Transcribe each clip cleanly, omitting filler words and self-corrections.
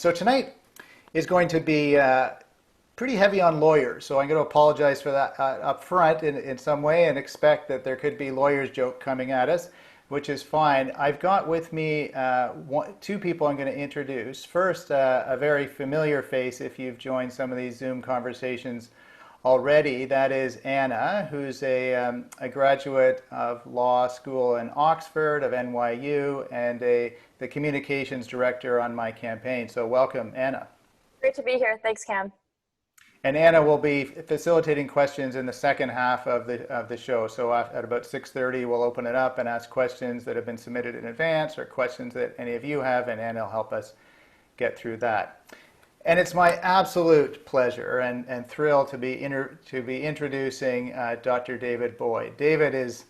So tonight is going to be pretty heavy on lawyers. So I'm going to apologize for that up front in some way and expect that there could be lawyers joke coming at us, which is fine. I've got with me two people I'm going to introduce. First, a very familiar face if you've joined some of these Zoom conversations already. That is Anna, who's a graduate of law school in Oxford, of NYU, and the communications director on my campaign. So welcome, Anna. Great to be here. Thanks, Cam. And Anna will be facilitating questions in the second half of the show. So at about 6:30, we'll open it up and ask questions that have been submitted in advance or questions that any of you have, and Anna will help us get through that. And it's my absolute pleasure and thrill to be introducing Dr. David Boyd. David is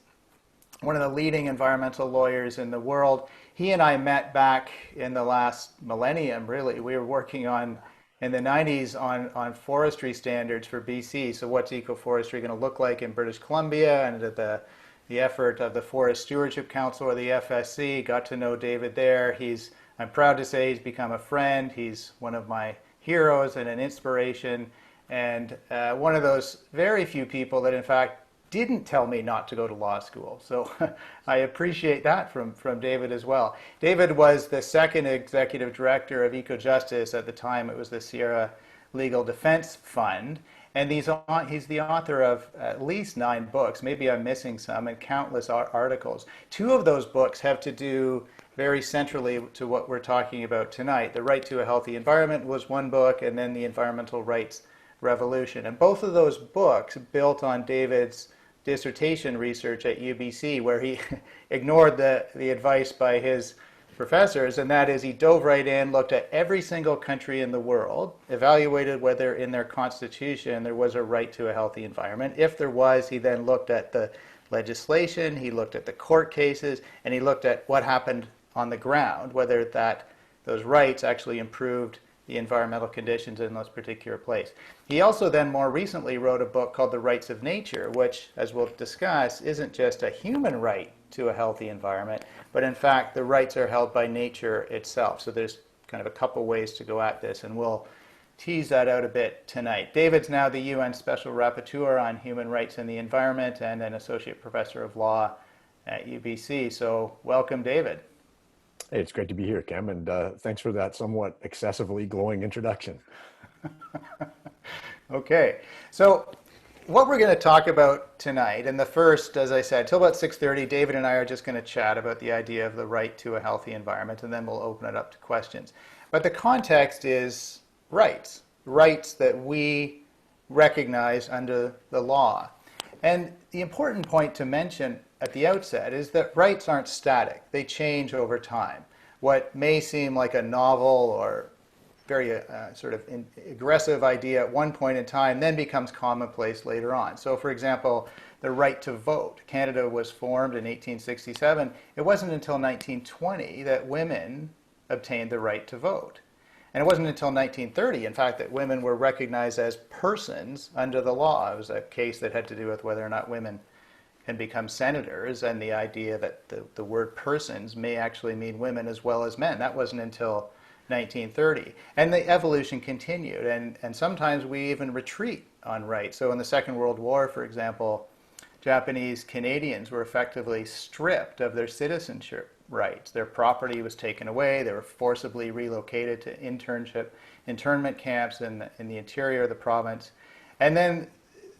one of the leading environmental lawyers in the world. He and I met back in the last millennium, really. We were working in the 90s on forestry standards for BC. So what's ecoforestry going to look like in British Columbia? And the effort of the Forest Stewardship Council, or the FSC, got to know David there. I'm proud to say he's become a friend. He's one of my heroes and an inspiration, and one of those very few people that, in fact, didn't tell me not to go to law school. So I appreciate that from David as well. David was the second executive director of Ecojustice. At the time, it was the Sierra Legal Defense Fund. And he's the author of at least 9 books, maybe I'm missing some, and countless articles. 2 of those books have to do very centrally to what we're talking about tonight. The Right to a Healthy Environment was one book, and then the Environmental Rights Revolution. And both of those books built on David's dissertation research at UBC, where he ignored the advice by his professors, and that is he dove right in, looked at every single country in the world, evaluated whether in their constitution there was a right to a healthy environment. If there was, he then looked at the legislation, he looked at the court cases, and he looked at what happened on the ground, whether those rights actually improved the environmental conditions in those particular places. He also then more recently wrote a book called The Rights of Nature, which, as we'll discuss, isn't just a human right to a healthy environment, but in fact the rights are held by nature itself. So there's kind of a couple ways to go at this, and we'll tease that out a bit tonight. David's now the UN Special Rapporteur on Human Rights and the Environment and an Associate Professor of Law at UBC. So welcome, David. Hey, it's great to be here, Cam, and thanks for that somewhat excessively glowing introduction. Okay, so what we're going to talk about tonight, and the first, as I said, till about 6:30, David and I are just going to chat about the idea of the right to a healthy environment, and then we'll open it up to questions. But the context is rights that we recognize under the law. And the important point to mention at the outset is that rights aren't static. They change over time. What may seem like a novel or very sort of aggressive idea at one point in time then becomes commonplace later on. So for example, the right to vote. Canada was formed in 1867. It wasn't until 1920 that women obtained the right to vote. And it wasn't until 1930, in fact, that women were recognized as persons under the law. It was a case that had to do with whether or not women can become senators, and the idea that the word persons may actually mean women as well as men. That wasn't until 1930. And the evolution continued, and sometimes we even retreat on rights. So in the Second World War, for example, Japanese Canadians were effectively stripped of their citizenship rights. Their property was taken away. They were forcibly relocated to internment camps in the interior of the province. And then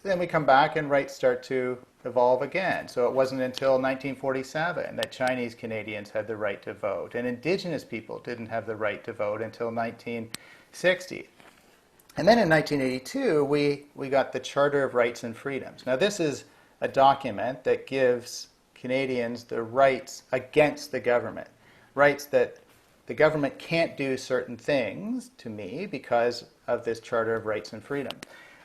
we come back and rights start to evolve again. So it wasn't until 1947 that Chinese Canadians had the right to vote, and Indigenous people didn't have the right to vote until 1960. And then in 1982, we got the Charter of Rights and Freedoms. Now this is a document that gives Canadians the rights against the government, rights that the government can't do certain things to me because of this Charter of Rights and Freedom.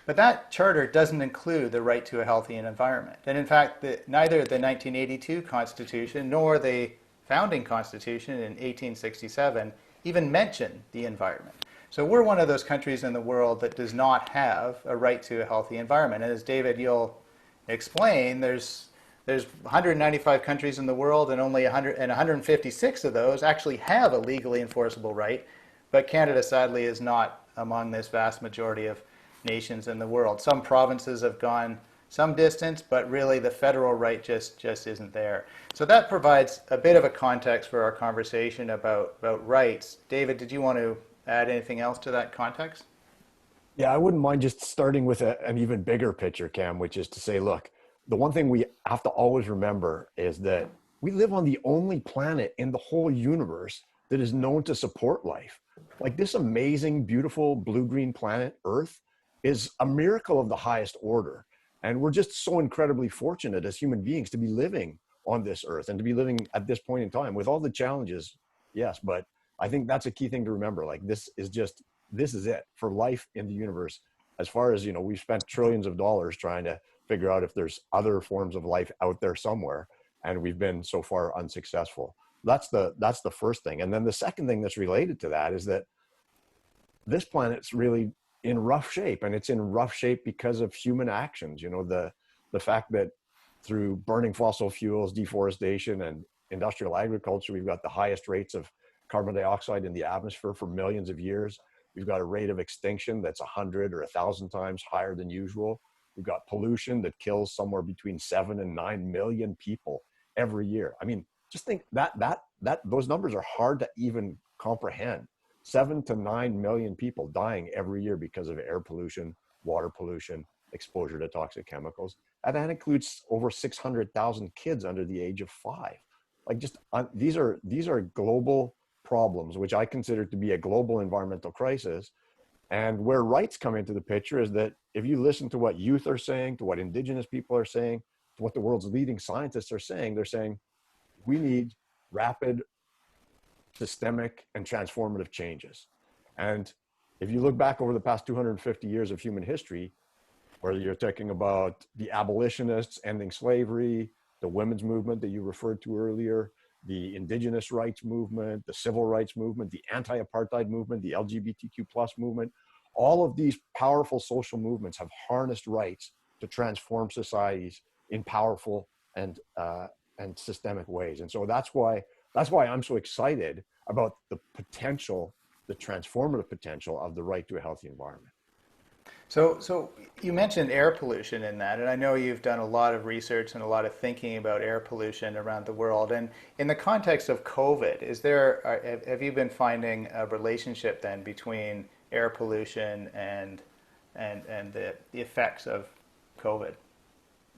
But that charter doesn't include the right to a healthy environment. And in fact, neither the 1982 Constitution nor the founding Constitution in 1867 even mention the environment. So we're one of those countries in the world that does not have a right to a healthy environment. And as David, you'll explain, there's 195 countries in the world, and only 156 of those actually have a legally enforceable right. But Canada, sadly, is not among this vast majority of nations in the world. Some provinces have gone some distance, but really the federal right just isn't there. So that provides a bit of a context for our conversation about rights. David, did you want to add anything else to that context? Yeah, I wouldn't mind just starting with an even bigger picture, Cam, which is to say, look, the one thing we have to always remember is that we live on the only planet in the whole universe that is known to support life. Like this amazing, beautiful blue-green planet, Earth, is a miracle of the highest order. And we're just so incredibly fortunate as human beings to be living on this Earth and to be living at this point in time with all the challenges. Yes, but I think that's a key thing to remember. Like this is it for life in the universe. As far as, we've spent trillions of dollars trying to figure out if there's other forms of life out there somewhere, and we've been so far unsuccessful. That's the first thing. And then the second thing that's related to that is that this planet's really in rough shape, and it's in rough shape because of human actions. The fact that through burning fossil fuels, deforestation, and industrial agriculture, we've got the highest rates of carbon dioxide in the atmosphere for millions of years. We've got a rate of extinction that's 100 or 1,000 times higher than usual. We've got pollution that kills somewhere between 7 and 9 million people every year. I mean, just think that those numbers are hard to even comprehend. 7 to 9 million people dying every year because of air pollution, water pollution, exposure to toxic chemicals. And that includes over 600,000 kids under the age of 5. Like these are global problems, which I consider to be a global environmental crisis. And where rights come into the picture is that if you listen to what youth are saying, to what Indigenous people are saying, to what the world's leading scientists are saying, they're saying we need rapid, systemic, and transformative changes. And if you look back over the past 250 years of human history, whether you're talking about the abolitionists ending slavery, the women's movement that you referred to earlier, the indigenous rights movement, the civil rights movement, the anti-apartheid movement, the LGBTQ plus movement, all of these powerful social movements have harnessed rights to transform societies in powerful and systemic ways. And so that's why I'm so excited about the potential, the transformative potential of the right to a healthy environment. So you mentioned air pollution in that, and I know you've done a lot of research and a lot of thinking about air pollution around the world. And in the context of COVID, have you been finding a relationship then between air pollution and the effects of COVID?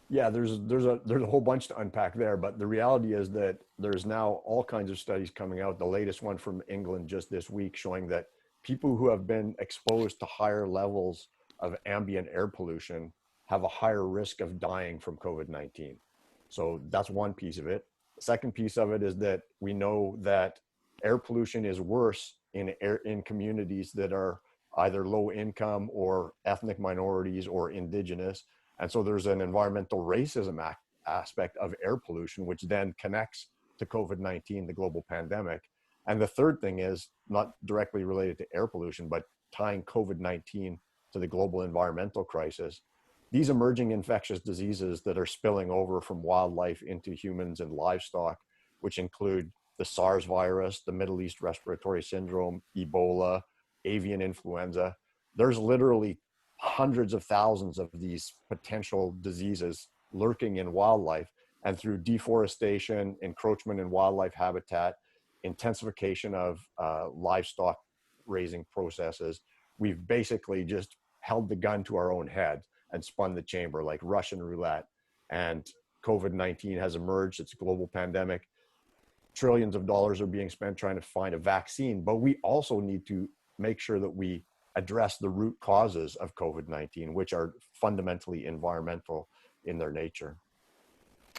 Yeah, there's a whole bunch to unpack there, but the reality is that there's now all kinds of studies coming out. The latest one from England just this week showing that people who have been exposed to higher levels of ambient air pollution have a higher risk of dying from COVID-19. So that's one piece of it. The second piece of it is that we know that air pollution is worse in communities that are either low income or ethnic minorities or indigenous. And so there's an environmental racism aspect of air pollution, which then connects to COVID-19, the global pandemic. And the third thing is not directly related to air pollution, but tying COVID-19 to the global environmental crisis. These emerging infectious diseases that are spilling over from wildlife into humans and livestock, which include the SARS virus, the Middle East respiratory syndrome, Ebola, avian influenza. There's literally hundreds of thousands of these potential diseases lurking in wildlife. And through deforestation, encroachment in wildlife habitat, intensification of livestock raising processes, we've basically just held the gun to our own head and spun the chamber like Russian roulette. And COVID-19 has emerged. It's a global pandemic. Trillions of dollars are being spent trying to find a vaccine, but we also need to make sure that we address the root causes of COVID-19, which are fundamentally environmental in their nature.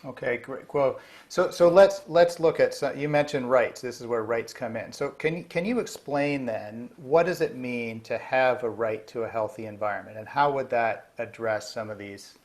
Okay, great. Well, so let's look at you mentioned rights. This is where rights come in. So can you explain then what does it mean to have a right to a healthy environment, and how would that address some of these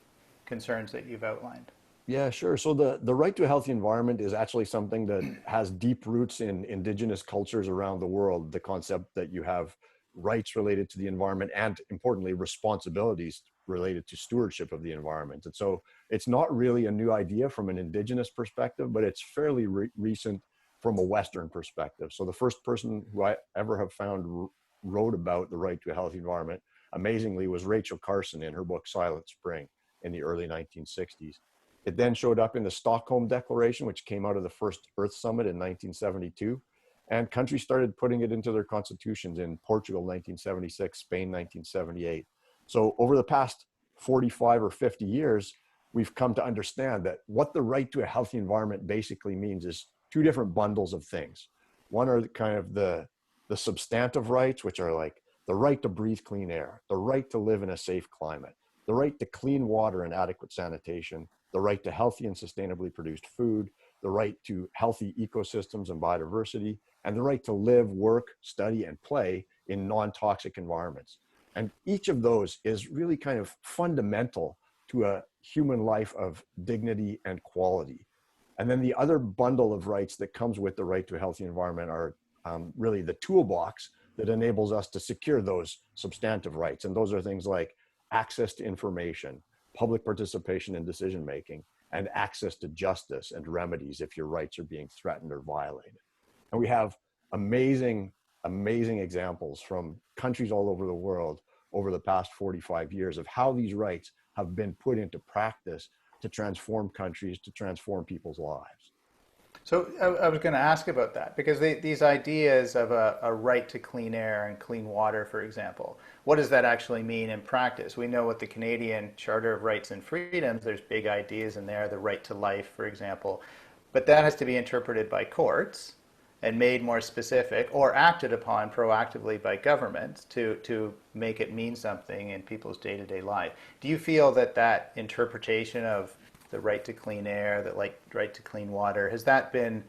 concerns that you've outlined? Yeah, sure. So the right to a healthy environment is actually something that has deep roots in indigenous cultures around the world. The concept that you have rights related to the environment and, importantly, responsibilities related to stewardship of the environment. And so it's not really a new idea from an indigenous perspective, but it's fairly recent from a Western perspective. So the first person who I ever have found wrote about the right to a healthy environment, amazingly, was Rachel Carson in her book Silent Spring in the early 1960s. It then showed up in the Stockholm Declaration, which came out of the first Earth Summit in 1972. And countries started putting it into their constitutions in Portugal, 1976, Spain, 1978. So over the past 45 or 50 years, we've come to understand that what the right to a healthy environment basically means is two different bundles of things. One are kind of the substantive rights, which are like the right to breathe clean air, the right to live in a safe climate, the right to clean water and adequate sanitation, the right to healthy and sustainably produced food, the right to healthy ecosystems and biodiversity, and the right to live, work, study, and play in non-toxic environments. And each of those is really kind of fundamental to a human life of dignity and quality. And then the other bundle of rights that comes with the right to a healthy environment are really the toolbox that enables us to secure those substantive rights. And those are things like access to information, public participation in decision-making, and access to justice and remedies if your rights are being threatened or violated. And we have amazing examples from countries all over the world over the past 45 years of how these rights have been put into practice to transform countries, to transform people's lives. So I was going to ask about that because these ideas of a right to clean air and clean water, for example, what does that actually mean in practice? We know with the Canadian Charter of Rights and Freedoms, there's big ideas in there, the right to life, for example, but that has to be interpreted by courts and made more specific or acted upon proactively by governments to make it mean something in people's day-to-day life. Do you feel that that interpretation of the right to clean air, the right to clean water, has that been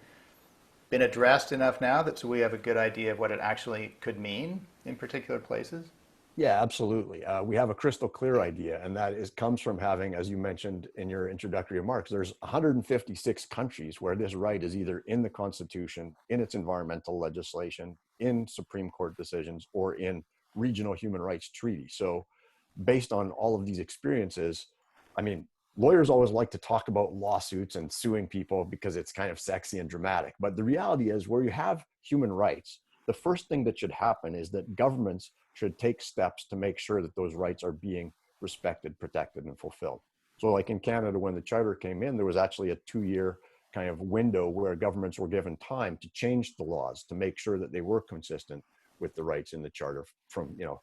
addressed enough now that so we have a good idea of what it actually could mean in particular places? Yeah, absolutely. We have a crystal clear idea, and that comes from having, as you mentioned in your introductory remarks, there's 156 countries where this right is either in the Constitution, in its environmental legislation, in Supreme Court decisions, or in regional human rights treaties. So based on all of these experiences, I mean, lawyers always like to talk about lawsuits and suing people because it's kind of sexy and dramatic. But the reality is, where you have human rights, the first thing that should happen is that governments should take steps to make sure that those rights are being respected, protected, and fulfilled. So like in Canada, when the Charter came in, there was actually a 2-year kind of window where governments were given time to change the laws to make sure that they were consistent with the rights in the Charter. From, you know,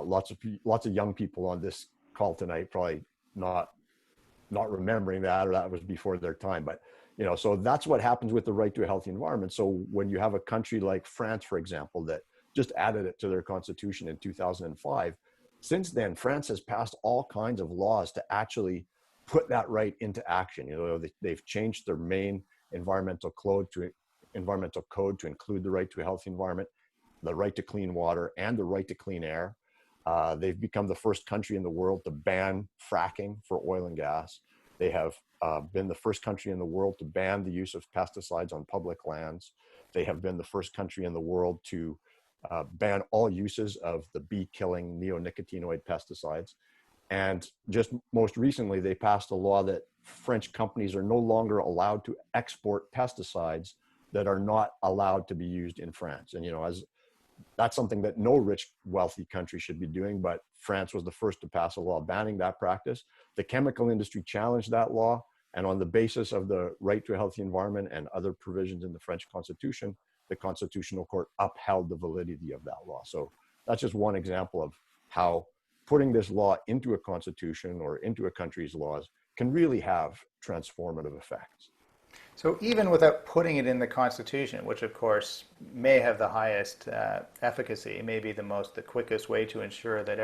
lots of young people on this call tonight probably not remembering that, or that was before their time. But, you know, so that's what happens with the right to a healthy environment. So when you have a country like France, for example, that just added it to their constitution in 2005, since then, France has passed all kinds of laws to actually put that right into action. You know, they've changed their main environmental code to include the right to a healthy environment, the right to clean water, and the right to clean air. They've become the first country in the world to ban fracking for oil and gas. They have been the first country in the world to ban the use of pesticides on public lands. They have been the first country in the world to ban all uses of the bee-killing neonicotinoid pesticides. And just most recently, they passed a law that French companies are no longer allowed to export pesticides that are not allowed to be used in France. And, you know, that's something that no rich, wealthy country should be doing, but France was the first to pass a law banning that practice. The chemical industry challenged that law, and on the basis of the right to a healthy environment and other provisions in the French Constitution, the Constitutional Court upheld the validity of that law. So that's just one example of how putting this law into a constitution or into a country's laws can really have transformative effects. So even without putting it in the Constitution, which of course may have the highest efficacy, may be the quickest way to ensure that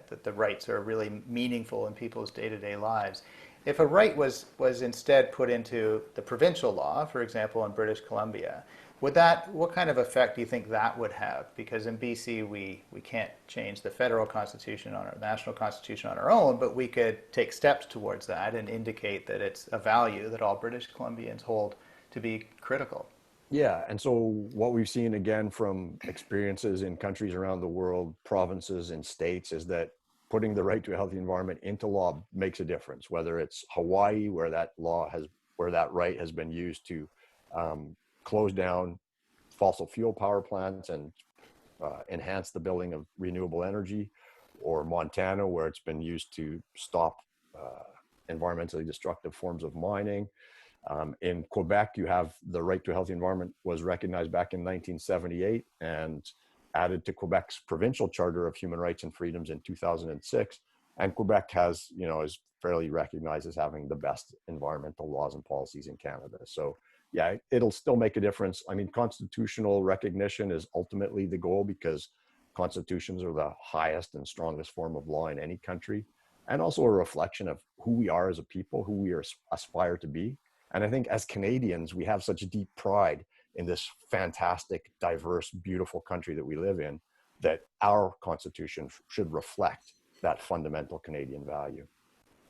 that the rights are really meaningful in people's day-to-day lives. If a right was instead put into the provincial law, for example, in British Columbia, what kind of effect do you think that would have? Because in BC, we can't change the federal constitution on our national constitution on our own, but we could take steps towards that and indicate that it's a value that all British Columbians hold to be critical. Yeah, and so what we've seen again from experiences in countries around the world, provinces and states, is that putting the right to a healthy environment into law makes a difference. Whether it's Hawaii, where that right has been used to close down fossil fuel power plants and enhance the building of renewable energy, or Montana, where it's been used to stop environmentally destructive forms of mining. In Quebec, you have the right to a healthy environment was recognized back in 1978 and added to Quebec's provincial charter of human rights and freedoms in 2006. And Quebec has, is fairly recognized as having the best environmental laws and policies in Canada. So yeah, it'll still make a difference. I mean, constitutional recognition is ultimately the goal, because constitutions are the highest and strongest form of law in any country, and also a reflection of who we are as a people, who we aspire to be. And I think as Canadians, we have such deep pride in this fantastic, diverse, beautiful country that we live in, that our constitution should reflect that fundamental Canadian value.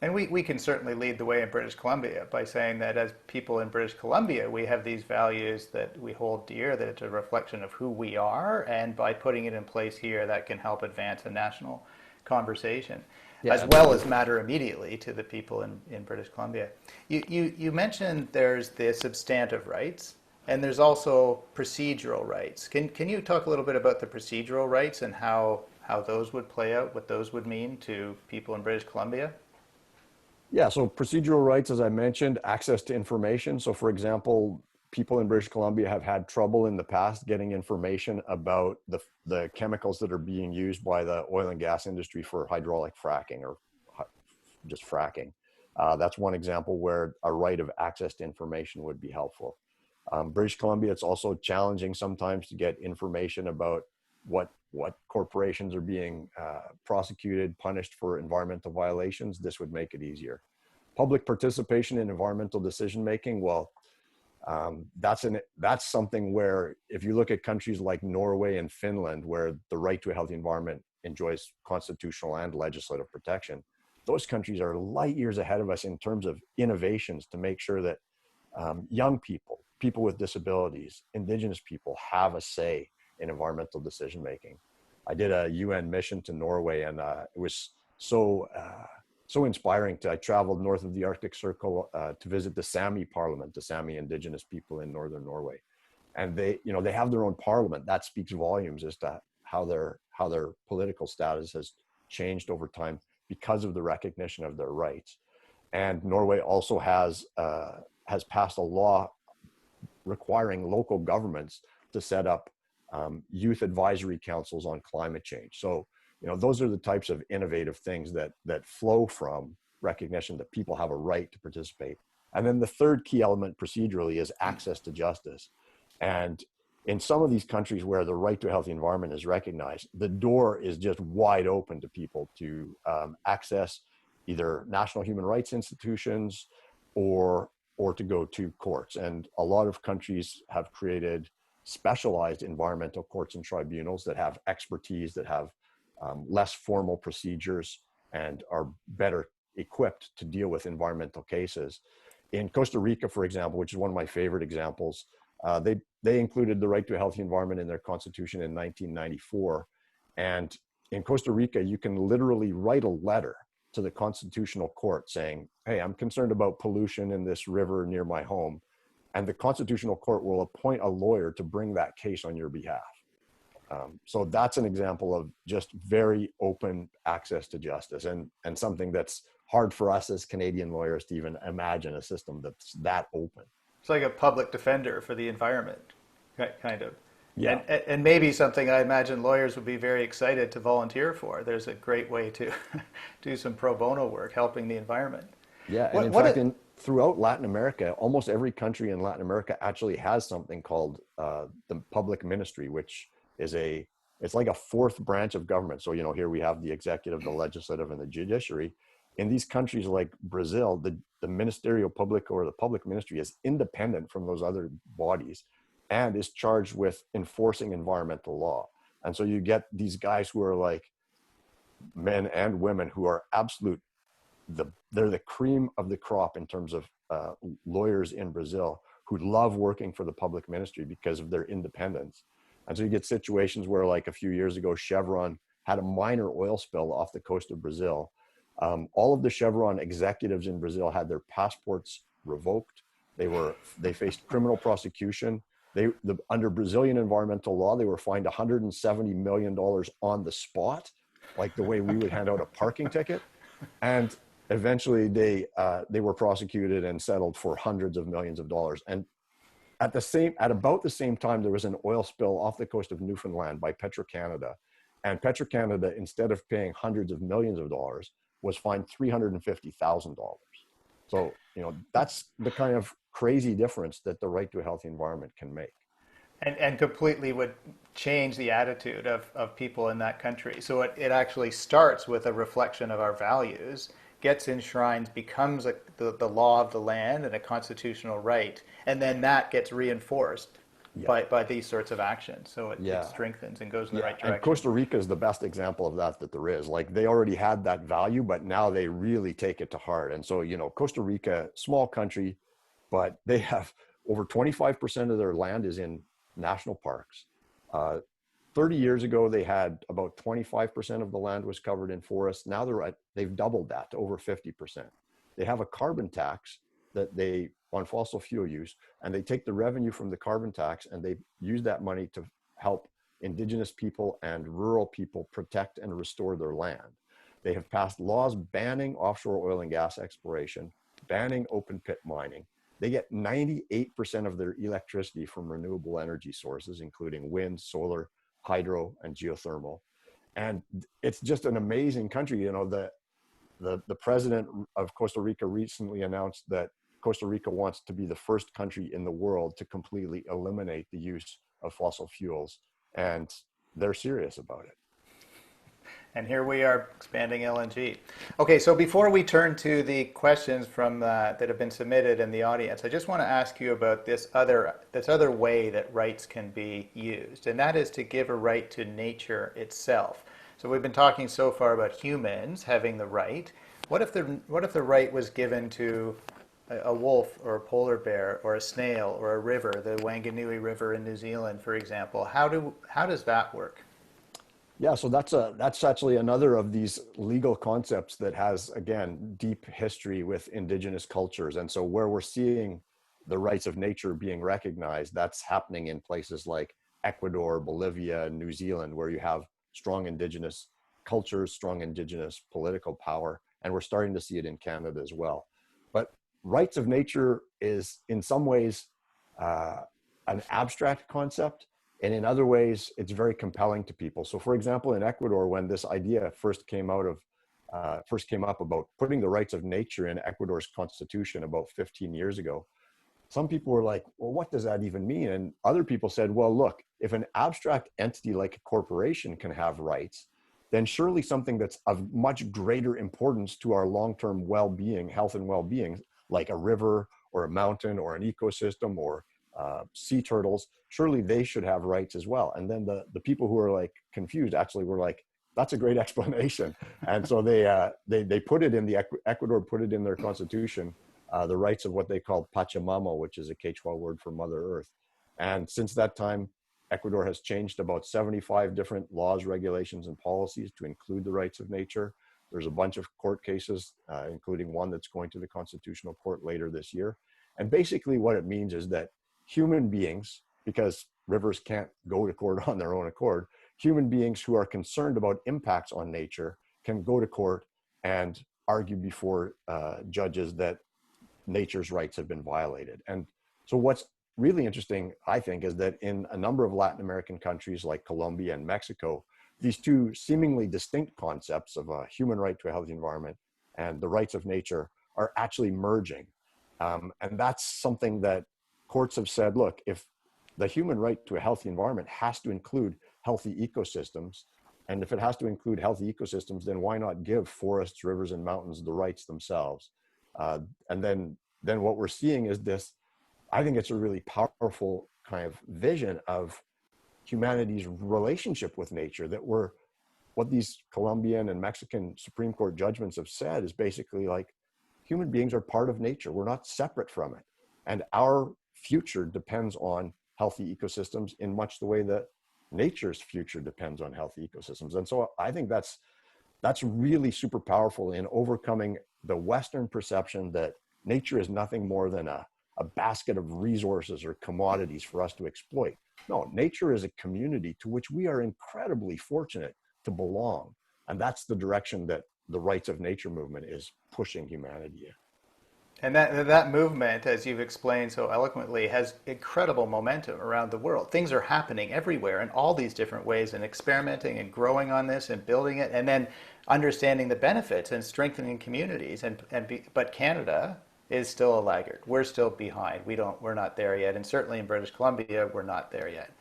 And we can certainly lead the way in British Columbia by saying that as people in British Columbia, we have these values that we hold dear, that it's a reflection of who we are, and by putting it in place here, that can help advance a national conversation, as well as matter immediately to the people in British Columbia. You mentioned there's the substantive rights, and there's also procedural rights. Can you talk a little bit about the procedural rights and how those would play out, what those would mean to people in British Columbia? Yeah, so procedural rights, as I mentioned, access to information. So for example, people in British Columbia have had trouble in the past getting information about the chemicals that are being used by the oil and gas industry for hydraulic fracking, or just fracking. That's one example where a right of access to information would be helpful. British Columbia, it's also challenging sometimes to get information about what corporations are being prosecuted, punished for environmental violations. This would make it easier. Public participation in environmental decision-making, well, that's something where, if you look at countries like Norway and Finland, where the right to a healthy environment enjoys constitutional and legislative protection, those countries are light years ahead of us in terms of innovations to make sure that young people, people with disabilities, Indigenous people have a say in environmental decision-making. I did a UN mission to Norway, and it was so inspiring. I traveled north of the Arctic Circle to visit the Sami Parliament, the Sami Indigenous people in northern Norway, and they have their own parliament. That speaks volumes as to how their political status has changed over time because of the recognition of their rights. And Norway also has passed a law requiring local governments to set up youth advisory councils on climate change. So, those are the types of innovative things that flow from recognition that people have a right to participate. And then the third key element procedurally is access to justice. And in some of these countries where the right to a healthy environment is recognized, the door is just wide open to people to access either national human rights institutions or to go to courts. And a lot of countries have created specialized environmental courts and tribunals that have expertise, that have less formal procedures, and are better equipped to deal with environmental cases. In Costa Rica, for example, which is one of my favorite examples, they included the right to a healthy environment in their constitution in 1994. And in Costa Rica, you can literally write a letter to the constitutional court saying, hey, I'm concerned about pollution in this river near my home. And the constitutional court will appoint a lawyer to bring that case on your behalf. So that's an example of just very open access to justice, and something that's hard for us as Canadian lawyers to even imagine a system that's that open. It's like a public defender for the environment, kind of. Yeah. And maybe something I imagine lawyers would be very excited to volunteer for. There's a great way to do some pro bono work helping the environment. Yeah, and in fact, throughout Latin America, almost every country in Latin America actually has something called the public ministry, which is it's like a fourth branch of government. So, here we have the executive, the legislative, and the judiciary. In these countries like Brazil, the ministerial public, or the public ministry, is independent from those other bodies and is charged with enforcing environmental law. And so you get these guys who are like men and women who are they're the cream of the crop in terms of lawyers in Brazil, who love working for the public ministry because of their independence. And so you get situations where, like a few years ago, Chevron had a minor oil spill off the coast of Brazil. All of the Chevron executives in Brazil had their passports revoked. They faced criminal prosecution. Under Brazilian environmental law, they were fined $170 million on the spot, like the way we would hand out a parking ticket. And eventually they were prosecuted and settled for hundreds of millions of dollars. And at about the same time, there was an oil spill off the coast of Newfoundland by Petro-Canada. And Petro-Canada, instead of paying hundreds of millions of dollars, was fined $350,000. So, that's the kind of crazy difference that the right to a healthy environment can make. And completely would change the attitude of people in that country. So it actually starts with a reflection of our values, gets enshrined, becomes the law of the land and a constitutional right, and then that gets reinforced by these sorts of actions. So it strengthens and goes in the right direction. And Costa Rica is the best example of that there is. Like, they already had that value, but now they really take it to heart. And so, Costa Rica, small country, but they have over 25% of their land is in national parks. 30 years ago, they had about 25% of the land was covered in forests. Now they've doubled that to over 50%. They have a carbon tax on fossil fuel use, and they take the revenue from the carbon tax and they use that money to help indigenous people and rural people protect and restore their land. They have passed laws banning offshore oil and gas exploration, banning open pit mining. They get 98% of their electricity from renewable energy sources, including wind, solar, hydro, and geothermal. And it's just an amazing country. The president of Costa Rica recently announced that Costa Rica wants to be the first country in the world to completely eliminate the use of fossil fuels. And they're serious about it. And here we are expanding LNG. Okay, so before we turn to the questions that have been submitted in the audience, I just want to ask you about this other way that rights can be used, and that is to give a right to nature itself. So we've been talking so far about humans having the right. What if the right was given to a wolf or a polar bear or a snail or a river, the Wanganui River in New Zealand, for example? How does that work? Yeah, so that's actually another of these legal concepts that has, again, deep history with indigenous cultures. And so where we're seeing the rights of nature being recognized, that's happening in places like Ecuador, Bolivia, and New Zealand, where you have strong indigenous cultures, strong indigenous political power, and we're starting to see it in Canada as well. But rights of nature is in some ways an abstract concept, and in other ways it's very compelling to people. So for example, in Ecuador, when this idea first came up about putting the rights of nature in Ecuador's constitution about 15 years ago, some people were like, well, what does that even mean? And other people said, well, look, if an abstract entity like a corporation can have rights, then surely something that's of much greater importance to our long-term well-being, health and well-being, like a river or a mountain or an ecosystem or sea turtles, surely they should have rights as well. And then the people who are like confused actually were like, that's a great explanation. And so they put it in Ecuador put it in their constitution, the rights of what they call Pachamama, which is a Quechua word for Mother Earth. And since that time, Ecuador has changed about 75 different laws, regulations, and policies to include the rights of nature. There's a bunch of court cases, including one that's going to the Constitutional Court later this year. And basically what it means is that human beings, because rivers can't go to court on their own accord, human beings who are concerned about impacts on nature can go to court and argue before judges that nature's rights have been violated. And so what's really interesting, I think, is that in a number of Latin American countries like Colombia and Mexico, these two seemingly distinct concepts of a human right to a healthy environment and the rights of nature are actually merging. And that's something that courts have said, look, if the human right to a healthy environment has to include healthy ecosystems, and if it has to include healthy ecosystems, then why not give forests, rivers, and mountains the rights themselves? And then what we're seeing is this, I think it's a really powerful kind of vision of humanity's relationship with nature, that what these Colombian and Mexican Supreme Court judgments have said is basically like, human beings are part of nature. We're not separate from it. And our future depends on healthy ecosystems in much the way that nature's future depends on healthy ecosystems. And so I think that's really super powerful in overcoming the Western perception that nature is nothing more than a a basket of resources or commodities for us to exploit. No, nature is a community to which we are incredibly fortunate to belong. And that's the direction that the rights of nature movement is pushing humanity in. And that movement, as you've explained so eloquently, has incredible momentum around the world. Things are happening everywhere in all these different ways, and experimenting and growing on this and building it, and then understanding the benefits and strengthening communities. But Canada is still a laggard. We're still behind. We're not there yet, and certainly in British Columbia, we're not there yet.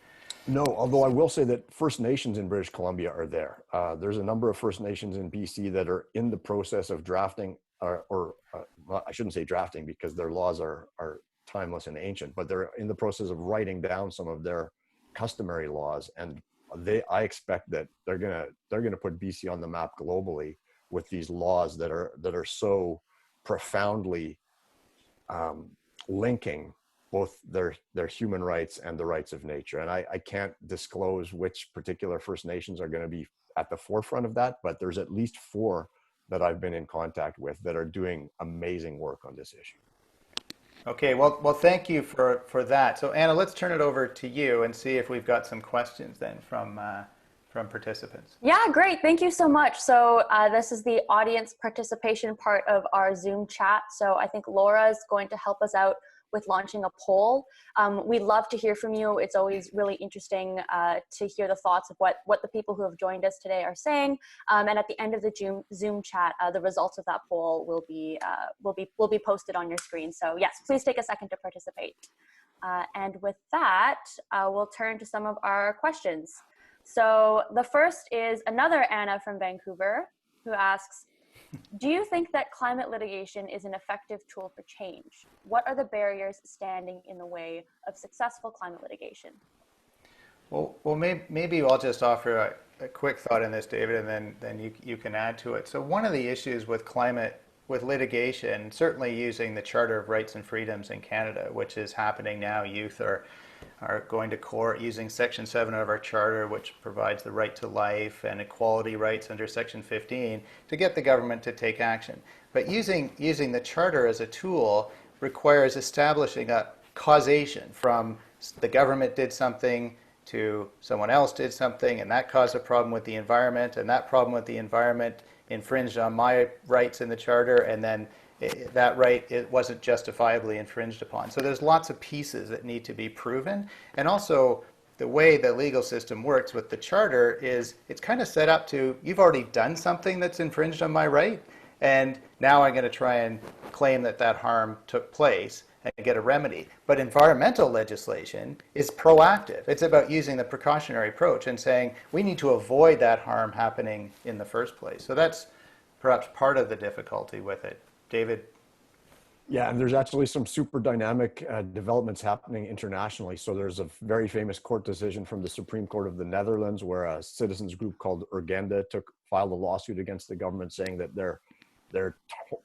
No, although I will say that First Nations in British Columbia are there. There's a number of First Nations in BC that are in the process of drafting, well, I shouldn't say drafting because their laws are timeless and ancient, but they're in the process of writing down some of their customary laws, and I expect that they're gonna put BC on the map globally with these laws that are so profoundly linking both their human rights and the rights of nature. And I can't disclose which particular First Nations are going to be at the forefront of that, but there's at least 4 that I've been in contact with that are doing amazing work on this issue. Okay, well, thank you for that. So Anna, let's turn it over to you and see if we've got some questions then from participants. Yeah, great. Thank you so much. So this is the audience participation part of our Zoom chat. So I think Laura is going to help us out with launching a poll. We'd love to hear from you. It's always really interesting to hear the thoughts of what the people who have joined us today are saying. And at the end of the Zoom chat, the results of that poll will be posted on your screen. So yes, please take a second to participate. And with that, we'll turn to some of our questions. So the first is another Anna from Vancouver who asks, do you think that climate litigation is an effective tool for change? What are the barriers standing in the way of successful climate litigation? Well, maybe I'll just offer a quick thought in this, David, and then you can add to it. So one of the issues with litigation, certainly using the Charter of Rights and Freedoms in Canada, which is happening now, youth are going to court using Section 7 of our Charter, which provides the right to life and equality rights under Section 15, to get the government to take action. But using the Charter as a tool requires establishing a causation from the government did something to someone else did something, and that caused a problem with the environment, and that problem with the environment infringed on my rights in the Charter, and then that right, it wasn't justifiably infringed upon. So there's lots of pieces that need to be proven. And also, the way the legal system works with the Charter is it's kind of set up to, you've already done something that's infringed on my right, and now I'm going to try and claim that harm took place and get a remedy. But environmental legislation is proactive. It's about using the precautionary approach and saying, we need to avoid that harm happening in the first place. So that's perhaps part of the difficulty with it. David? Yeah, and there's actually some super dynamic developments happening internationally. So there's a very famous court decision from the Supreme Court of the Netherlands where a citizens group called Urgenda filed a lawsuit against the government saying that their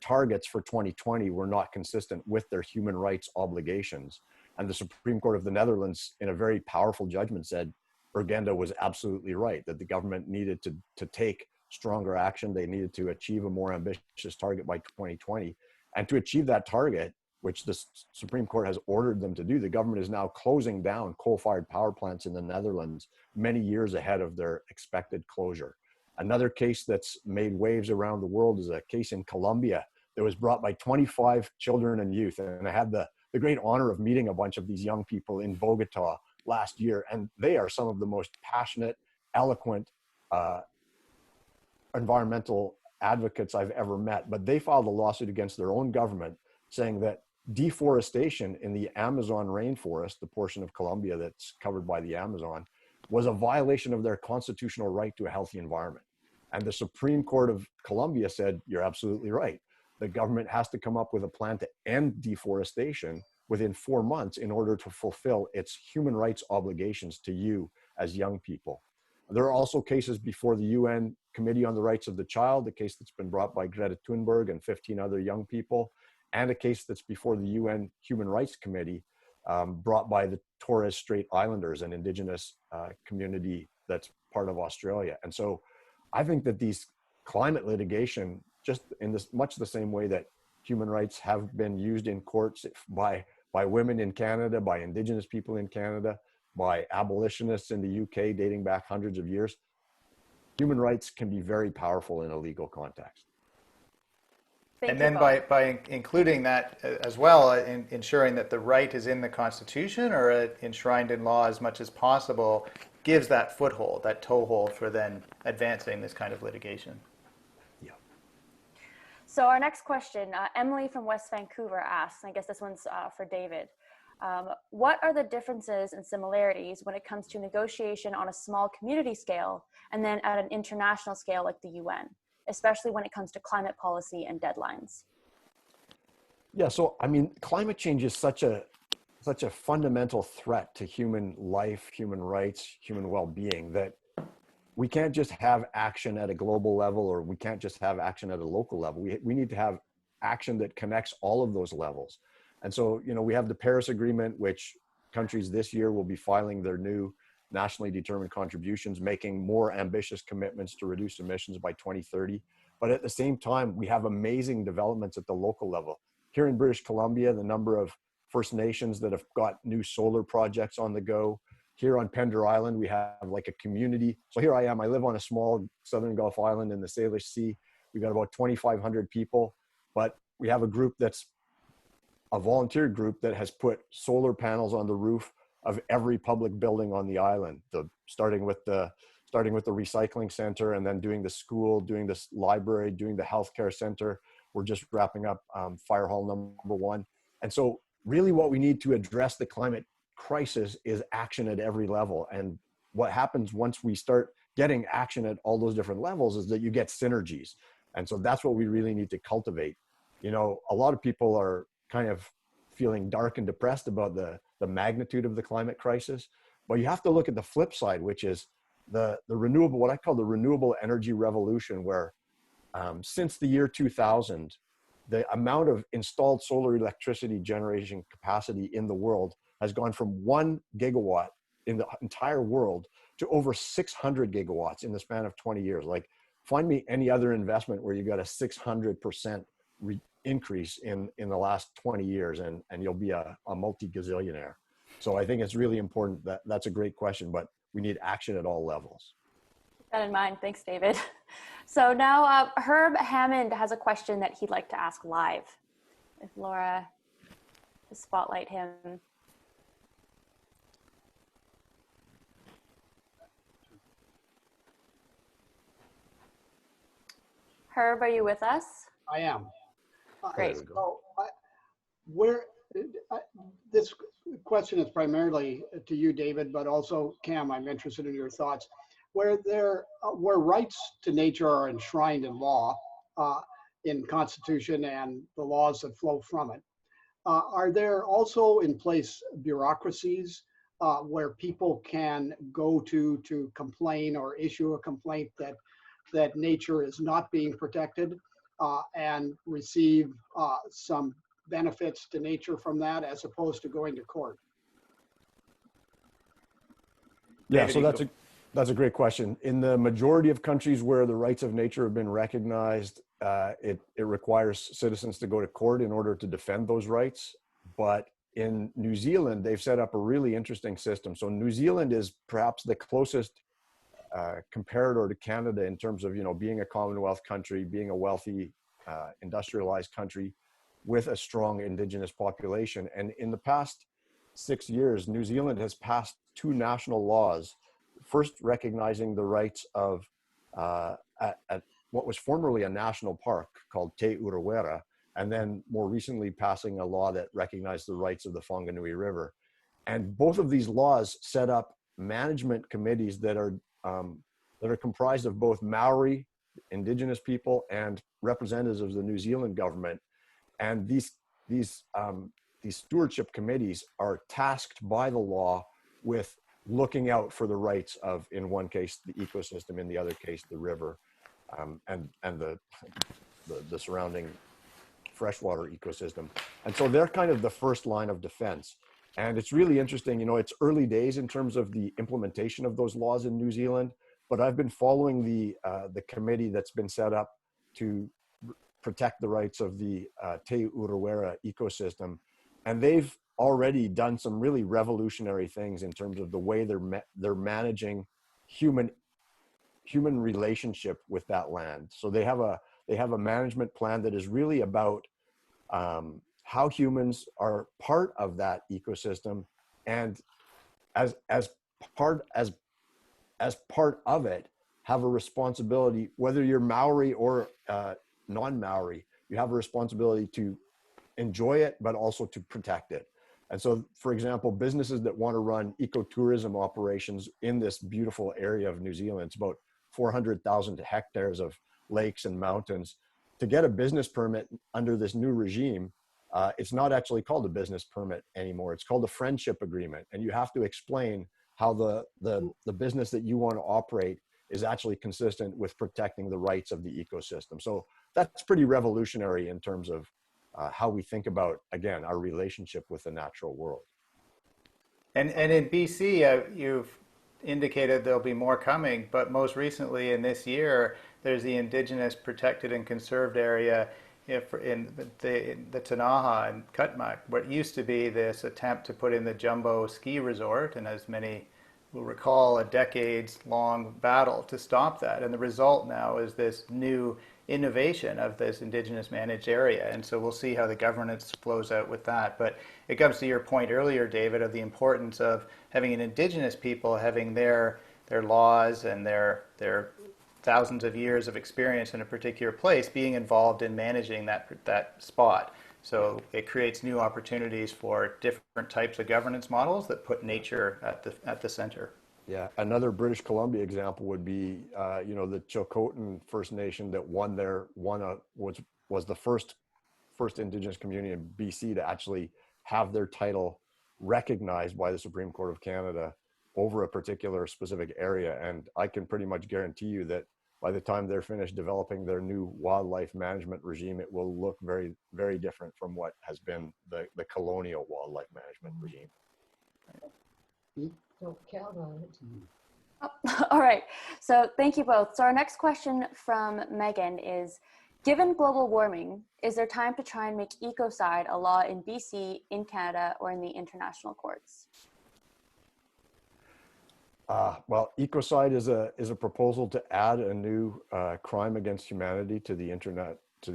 targets for 2020 were not consistent with their human rights obligations. And the Supreme Court of the Netherlands, in a very powerful judgment, said Urgenda was absolutely right, that the government needed to take stronger action. They needed to achieve a more ambitious target by 2020. And to achieve that target, which the Supreme Court has ordered them to do, the government is now closing down coal-fired power plants in the Netherlands many years ahead of their expected closure. Another case that's made waves around the world is a case in Colombia that was brought by 25 children and youth. And I had the great honor of meeting a bunch of these young people in Bogota last year. And they are some of the most passionate, eloquent, environmental advocates I've ever met, but they filed a lawsuit against their own government saying that deforestation in the Amazon rainforest, the portion of Colombia that's covered by the Amazon, was a violation of their constitutional right to a healthy environment. And the Supreme Court of Colombia said, you're absolutely right. The government has to come up with a plan to end deforestation within 4 months in order to fulfill its human rights obligations to you as young people. There are also cases before the UN Committee on the Rights of the Child, a case that's been brought by Greta Thunberg and 15 other young people, and a case that's before the UN Human Rights Committee brought by the Torres Strait Islanders, an indigenous community that's part of Australia. And so I think that these climate litigation, just in this much the same way that human rights have been used in courts by by women in Canada, by Indigenous people in Canada, by abolitionists in the UK dating back hundreds of years. Human rights can be very powerful in a legal context. And then by including that as well, in ensuring that the right is in the Constitution or enshrined in law as much as possible, gives that foothold, that toehold for then advancing this kind of litigation. Yeah. So our next question, Emily from West Vancouver asks, I guess this one's for David. What are the differences and similarities when it comes to negotiation on a small community scale and then at an international scale like the UN, especially when it comes to climate policy and deadlines? Yeah, so I mean, climate change is such a fundamental threat to human life, human rights, human well-being that we can't just have action at a global level, or we can't just have action at a local level. We need to have action that connects all of those levels. And so, you know, we have the Paris Agreement, which countries this year will be filing their new nationally determined contributions, making more ambitious commitments to reduce emissions by 2030. But at the same time, we have amazing developments at the local level. Here in British Columbia, the number of First Nations that have got new solar projects on the go. Here on Pender Island, we have like a community. So here I am, I live on a small Southern Gulf island in the Salish Sea. We've got about 2,500 people, but we have a group that's a volunteer group that has put solar panels on the roof of every public building on the island, starting with the recycling center, and then doing the school, doing this library, doing the healthcare center. We're just wrapping up Fire Hall number 1. And so really what we need to address the climate crisis is action at every level. And what happens once we start getting action at all those different levels is that you get synergies. And so that's what we really need to cultivate. You know, a lot of people are kind of feeling dark and depressed about the magnitude of the climate crisis, but you have to look at the flip side, which is the renewable, what I call the renewable energy revolution, where since the year 2000, the amount of installed solar electricity generation capacity in the world has gone from 1 gigawatt in the entire world to over 600 gigawatts in the span of 20 years. Like, find me any other investment where you got a 600% increase in the last 20 years, and you'll be a multi-gazillionaire. So I think it's really important. That's a great question, but we need action at all levels. Keep that in mind. Thanks, David. So now Herb Hammond has a question that he'd like to ask live. If Laura to spotlight him. Herb, are you with us? I am. Great. So, this question is primarily to you, David, but also Cam. I'm interested in your thoughts. Where rights to nature are enshrined in law, in Constitution and the laws that flow from it, are there also in place bureaucracies where people can go to complain or issue a complaint that nature is not being protected, and receive some benefits to nature from that, as opposed to going to court? Yeah, so that's a great question. In the majority of countries where the rights of nature have been recognized, it requires citizens to go to court in order to defend those rights. But in New Zealand, they've set up a really interesting system. So New Zealand is perhaps the closest comparator to Canada in terms of, you know, being a Commonwealth country, being a wealthy, industrialized country with a strong Indigenous population. And in the past 6 years, New Zealand has passed 2 national laws, first recognizing the rights of at what was formerly a national park called Te Urewera, and then more recently passing a law that recognized the rights of the Whanganui River. And both of these laws set up management committees that are comprised of both Maori, Indigenous people, and representatives of the New Zealand government. And these stewardship committees are tasked by the law with looking out for the rights of, in one case, the ecosystem, in the other case, the river, and the surrounding freshwater ecosystem. And so they're kind of the first line of defense. And it's really interesting, you know, it's early days in terms of the implementation of those laws in New Zealand, but I've been following the committee that's been set up to protect the rights of the Te Urewera ecosystem. And they've already done some really revolutionary things in terms of the way they're managing human relationship with that land. So they have a management plan that is really about how humans are part of that ecosystem, and as part of it, have a responsibility, whether you're Maori or non-Maori, you have a responsibility to enjoy it, but also to protect it. And so, for example, businesses that want to run ecotourism operations in this beautiful area of New Zealand, it's about 400,000 hectares of lakes and mountains. To get a business permit under this new regime, it's not actually called a business permit anymore. It's called a friendship agreement. And you have to explain how the business that you want to operate is actually consistent with protecting the rights of the ecosystem. So that's pretty revolutionary in terms of how we think about, again, our relationship with the natural world. And in BC, you've indicated there'll be more coming, but most recently in this year, there's the Indigenous Protected and Conserved Area in the Tanaha and Kutmuk, what used to be this attempt to put in the jumbo ski resort, and as many will recall, a decades-long battle to stop that. And the result now is this new innovation of this Indigenous managed area. And so we'll see how the governance flows out with that. But it comes to your point earlier, David, of the importance of having an Indigenous people having their laws and their thousands of years of experience in a particular place being involved in managing that spot. So it creates new opportunities for different types of governance models that put nature at the center. Yeah, another British Columbia example would be, the Chilcotin First Nation that was the first Indigenous community in BC to actually have their title recognized by the Supreme Court of Canada over a particular specific area. And I can pretty much guarantee you that by the time they're finished developing their new wildlife management regime, it will look very, very different from what has been the colonial wildlife management regime. Don't count on it. Oh, all right. So thank you both. So our next question from Megan is, given global warming, is there time to try and make Ecocide a law in BC, in Canada, or in the international courts? Well, Ecocide is a proposal to add a new crime against humanity to the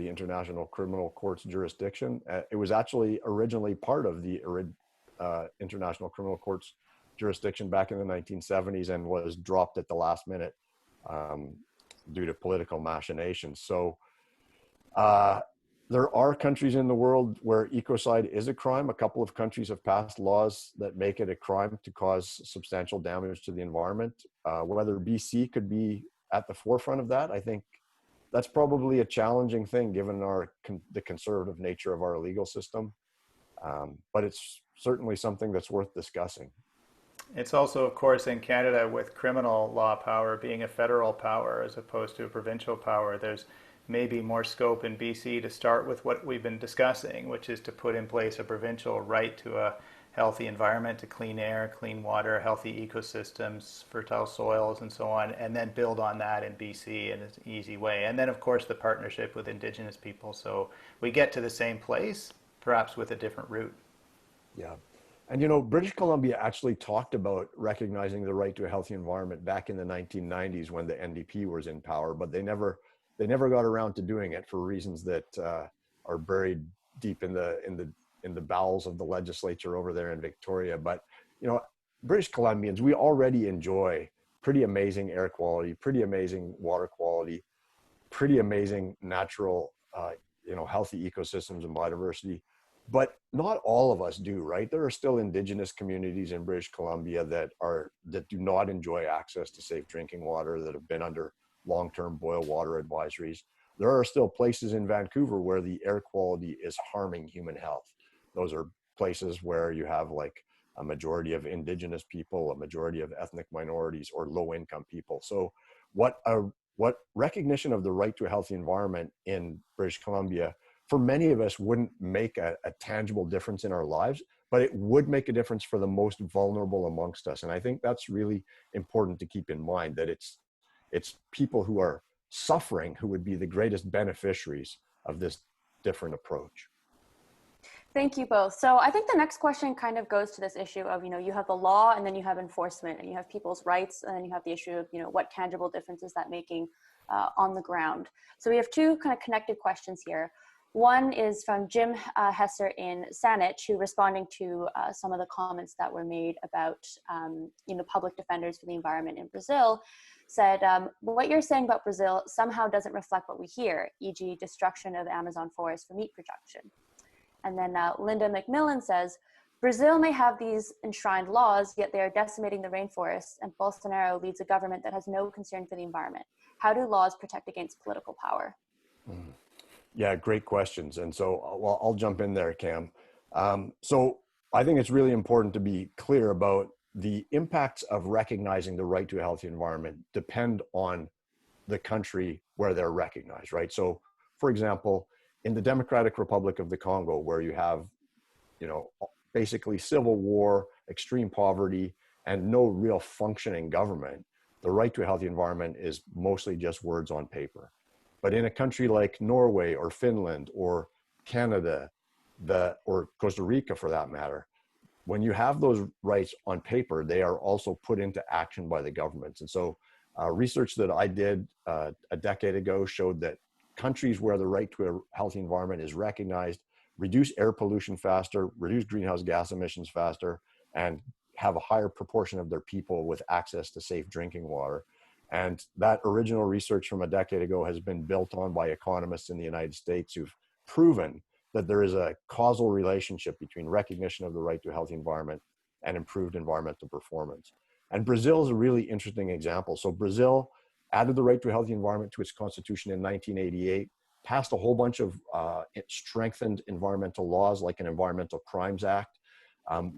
International Criminal Court's jurisdiction. It was actually originally part of the International Criminal Court's jurisdiction back in the 1970s and was dropped at the last minute due to political machinations. So there are countries in the world where ecocide is a crime. A couple of countries have passed laws that make it a crime to cause substantial damage to the environment. Whether BC could be at the forefront of that, I think that's probably a challenging thing given the conservative nature of our legal system. But it's certainly something that's worth discussing. It's also, of course, in Canada with criminal law power being a federal power as opposed to a provincial power, there's maybe more scope in BC to start with what we've been discussing, which is to put in place a provincial right to a healthy environment, to clean air, clean water, healthy ecosystems, fertile soils, and so on, and then build on that in BC in an easy way. And then, of course, the partnership with Indigenous people. So we get to the same place, perhaps with a different route. Yeah. And, British Columbia actually talked about recognizing the right to a healthy environment back in the 1990s when the NDP was in power, but they never got around to doing it for reasons that are buried deep in the bowels of the legislature over there in Victoria. But, British Columbians, we already enjoy pretty amazing air quality, pretty amazing water quality, pretty amazing natural, healthy ecosystems and biodiversity. But not all of us do, right? There are still Indigenous communities in British Columbia that do not enjoy access to safe drinking water, that have been under long-term boil water advisories. There are still places in Vancouver where the air quality is harming human health. Those are places where you have like a majority of Indigenous people, a majority of ethnic minorities, or low-income people. So what recognition of the right to a healthy environment in British Columbia, for many of us, wouldn't make a tangible difference in our lives, but it would make a difference for the most vulnerable amongst us. And I think that's really important to keep in mind, that it's people who are suffering who would be the greatest beneficiaries of this different approach. Thank you both. So I think the next question kind of goes to this issue of, you have the law and then you have enforcement and you have people's rights and then you have the issue of, what tangible difference is that making on the ground. So we have two kind of connected questions here. One is from Jim Hesser in Saanich, who responding to some of the comments that were made about, public defenders for the environment in Brazil, said, what you're saying about Brazil somehow doesn't reflect what we hear, e.g. destruction of the Amazon forest for meat production. And then Linda McMillan says, Brazil may have these enshrined laws, yet they are decimating the rainforests, and Bolsonaro leads a government that has no concern for the environment. How do laws protect against political power? Yeah, great questions. And so I'll jump in there, Cam. So I think it's really important to be clear about the impacts of recognizing the right to a healthy environment depend on the country where they're recognized, right? So, for example, in the Democratic Republic of the Congo, where you have, basically civil war, extreme poverty, and no real functioning government, the right to a healthy environment is mostly just words on paper. But in a country like Norway or Finland or Canada, or Costa Rica for that matter, when you have those rights on paper, they are also put into action by the governments. And so research that I did a decade ago showed that countries where the right to a healthy environment is recognized reduce air pollution faster, reduce greenhouse gas emissions faster, and have a higher proportion of their people with access to safe drinking water. And that original research from a decade ago has been built on by economists in the United States who've proven that there is a causal relationship between recognition of the right to a healthy environment and improved environmental performance. And Brazil is a really interesting example. So Brazil added the right to a healthy environment to its constitution in 1988, passed a whole bunch of strengthened environmental laws like an Environmental Crimes Act,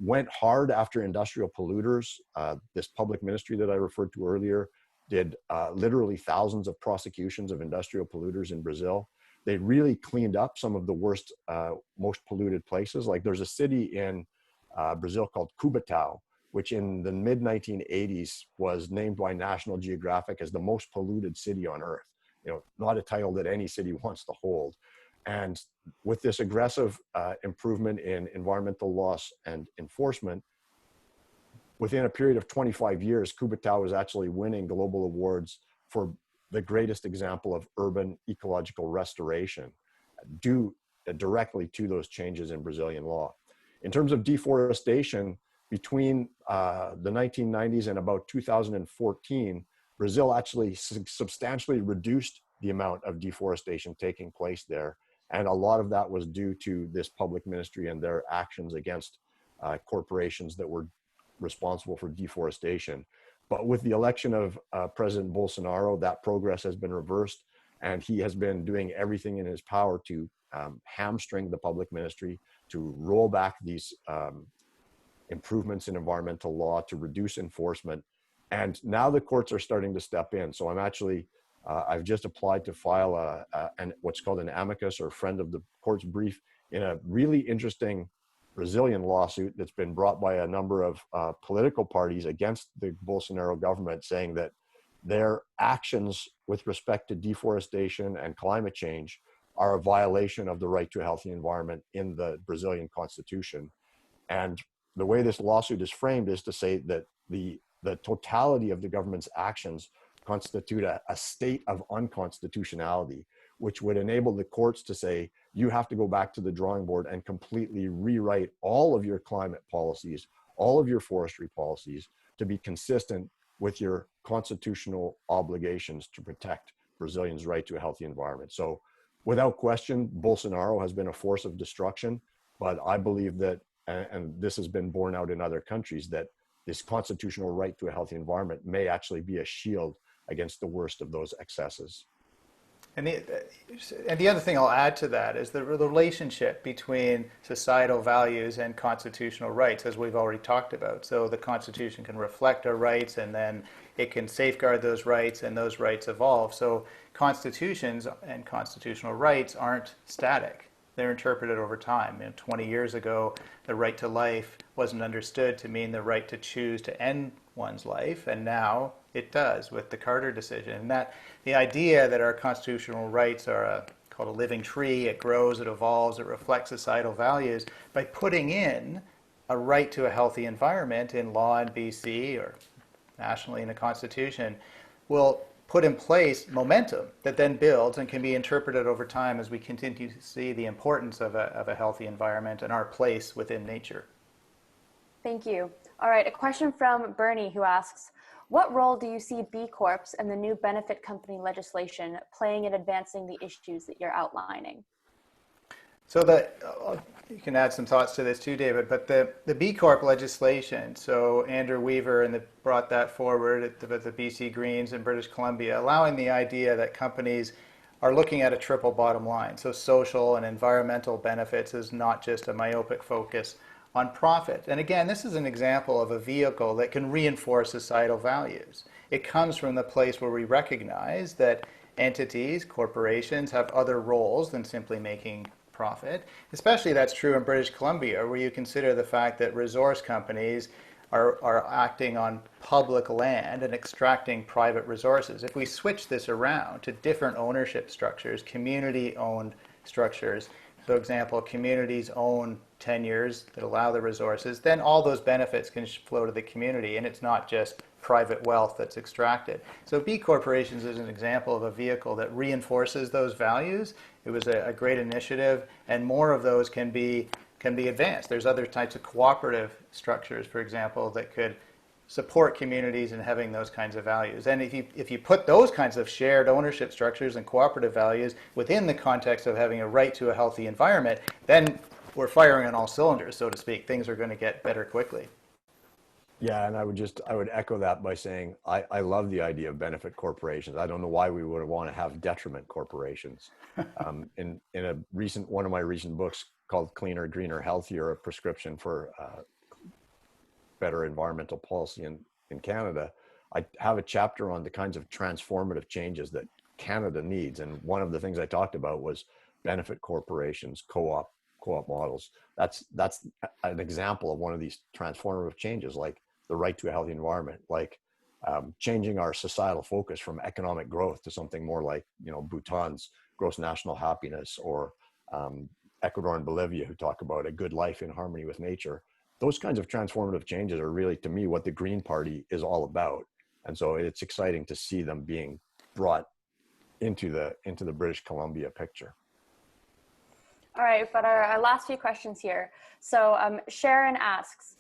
went hard after industrial polluters. This public ministry that I referred to earlier did literally thousands of prosecutions of industrial polluters in Brazil. They really cleaned up some of the worst, most polluted places. Like there's a city in Brazil called Cubatão, which in the mid-1980s was named by National Geographic as the most polluted city on Earth. Not a title that any city wants to hold. And with this aggressive improvement in environmental laws and enforcement, within a period of 25 years, Cubatão is actually winning global awards for the greatest example of urban ecological restoration due directly to those changes in Brazilian law. In terms of deforestation, between the 1990s and about 2014, Brazil actually substantially reduced the amount of deforestation taking place there. And a lot of that was due to this public ministry and their actions against corporations that were responsible for deforestation. But with the election of President Bolsonaro, that progress has been reversed, and he has been doing everything in his power to hamstring the public ministry, to roll back these improvements in environmental law, to reduce enforcement. And now the courts are starting to step in. So I'm actually, I've just applied to file what's called an amicus or friend of the court's brief in a really interesting Brazilian lawsuit that's been brought by a number of political parties against the Bolsonaro government, saying that their actions with respect to deforestation and climate change are a violation of the right to a healthy environment in the Brazilian constitution. And the way this lawsuit is framed is to say that the totality of the government's actions constitute a state of unconstitutionality, which would enable the courts to say, you have to go back to the drawing board and completely rewrite all of your climate policies, all of your forestry policies to be consistent with your constitutional obligations to protect Brazilians' right to a healthy environment. So without question, Bolsonaro has been a force of destruction, but I believe that, and this has been borne out in other countries, that this constitutional right to a healthy environment may actually be a shield against the worst of those excesses. And the other thing I'll add to that is the relationship between societal values and constitutional rights, as we've already talked about. So the Constitution can reflect our rights, and then it can safeguard those rights, and those rights evolve. So constitutions and constitutional rights aren't static. They're interpreted over time. 20 years ago, the right to life wasn't understood to mean the right to choose to end one's life, and now it does with the Carter decision. And that the idea that our constitutional rights are called a living tree. It grows, it evolves, it reflects societal values. By putting in a right to a healthy environment in law in BC or nationally in the Constitution, will put in place momentum that then builds and can be interpreted over time as we continue to see the importance of a healthy environment and our place within nature. Thank you. All right, a question from Bernie who asks, what role do you see B Corps and the new benefit company legislation playing in advancing the issues that you're outlining? So you can add some thoughts to this too, David, but the B Corp legislation, so Andrew Weaver brought that forward at the BC Greens in British Columbia, allowing the idea that companies are looking at a triple bottom line. So social and environmental benefits is not just a myopic focus on profit. And again, this is an example of a vehicle that can reinforce societal values. It comes from the place where we recognize that entities, corporations, have other roles than simply making profit. Especially that's true in British Columbia, where you consider the fact that resource companies are acting on public land and extracting private resources. If we switch this around to different ownership structures, community-owned structures, for example, communities own tenures that allow the resources, then all those benefits can flow to the community, and it's not just private wealth that's extracted. So B corporations is an example of a vehicle that reinforces those values. It was a great initiative, and more of those can be advanced. There's other types of cooperative structures, for example, that could support communities in having those kinds of values. And if you put those kinds of shared ownership structures and cooperative values within the context of having a right to a healthy environment, then we're firing on all cylinders, so to speak. Things are going to get better quickly. Yeah, and I would echo that by saying I love the idea of benefit corporations. I don't know why we would want to have detriment corporations. In one of my recent books called Cleaner, Greener, Healthier, a prescription for better environmental policy in Canada, I have a chapter on the kinds of transformative changes that Canada needs. And one of the things I talked about was benefit corporations, co-op models. That's an example of one of these transformative changes, like the right to a healthy environment, like changing our societal focus from economic growth to something more like, Bhutan's gross national happiness, or Ecuador and Bolivia, who talk about a good life in harmony with nature. Those kinds of transformative changes are really, to me, what the Green Party is all about. And so it's exciting to see them being brought into the British Columbia picture. All right, but our last few questions here. So Sharon asks,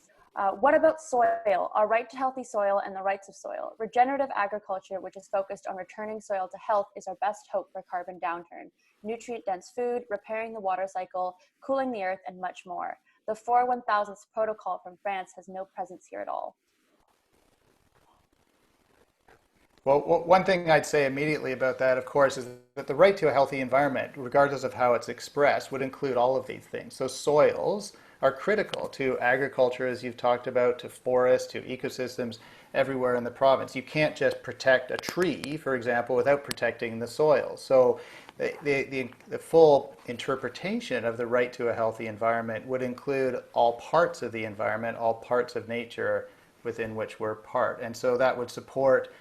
what about soil, our right to healthy soil and the rights of soil? Regenerative agriculture, which is focused on returning soil to health, is our best hope for carbon downturn. Nutrient-dense food, repairing the water cycle, cooling the earth, and much more. The 4/1000th protocol from France has no presence here at all. Well, one thing I'd say immediately about that, of course, is that the right to a healthy environment, regardless of how it's expressed, would include all of these things. So soils are critical to agriculture, as you've talked about, to forests, to ecosystems everywhere in the province. You can't just protect a tree, for example, without protecting the soil. So the full interpretation of the right to a healthy environment would include all parts of the environment, all parts of nature within which we're part. And so that would support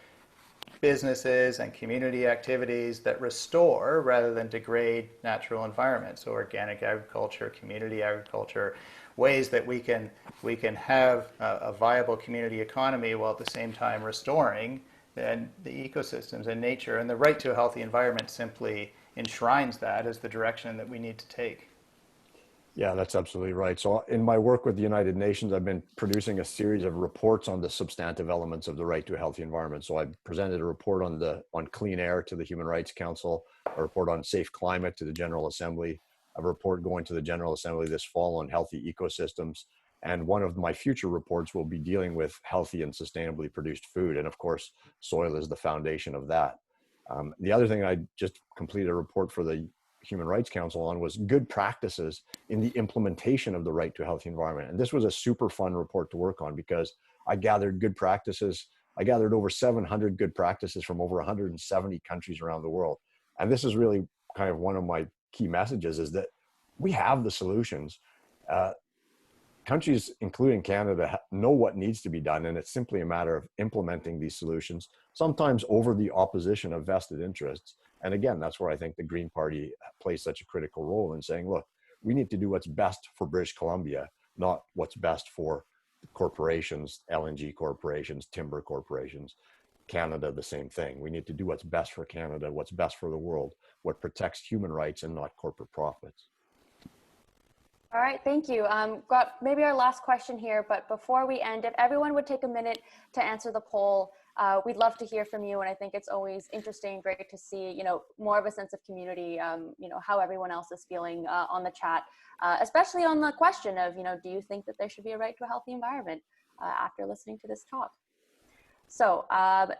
businesses and community activities that restore rather than degrade natural environments. So organic agriculture, community agriculture, ways that we can have a viable community economy while at the same time restoring the ecosystems and nature. And the right to a healthy environment simply enshrines that as the direction that we need to take. Yeah, that's absolutely right. So in my work with the United Nations, I've been producing a series of reports on the substantive elements of the right to a healthy environment. So I presented a report on clean air to the Human Rights Council, a report on safe climate to the General Assembly, a report going to the General Assembly this fall on healthy ecosystems. And one of my future reports will be dealing with healthy and sustainably produced food. And of course, soil is the foundation of that. The other thing I just completed a report for the Human Rights Council on was good practices in the implementation of the right to a healthy environment. And this was a super fun report to work on because I gathered good practices. I gathered over 700 good practices from over 170 countries around the world. And this is really kind of one of my key messages, is that we have the solutions. Countries, including Canada, know what needs to be done, and it's simply a matter of implementing these solutions, sometimes over the opposition of vested interests. And again, that's where I think the Green Party plays such a critical role in saying, look, we need to do what's best for British Columbia, not what's best for corporations, LNG corporations, timber corporations. Canada, the same thing. We need to do what's best for Canada, what's best for the world, what protects human rights and not corporate profits. All right, thank you. Got maybe our last question here, but before we end, if everyone would take a minute to answer the poll, we'd love to hear from you. And I think it's always interesting, great to see, you know, more of a sense of community, you know, how everyone else is feeling on the chat, especially on the question of, you know, do you think that there should be a right to a healthy environment after listening to this talk? So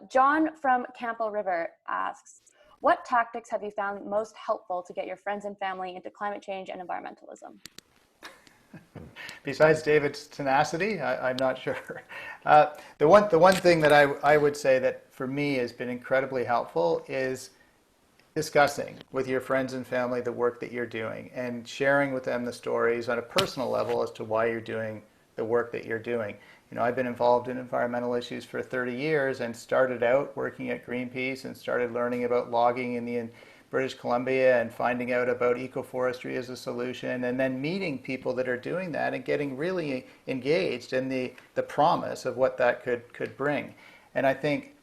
John from Campo River asks, what tactics have you found most helpful to get your friends and family into climate change and environmentalism? Besides David's tenacity, I'm not sure. The one thing that I would say that for me has been incredibly helpful is discussing with your friends and family the work that you're doing and sharing with them the stories on a personal level as to why you're doing the work that you're doing. You know, I've been involved in environmental issues for 30 years and started out working at Greenpeace and started learning about logging in British Columbia and finding out about ecoforestry as a solution, and then meeting people that are doing that and getting really engaged in the promise of what that could bring. And I think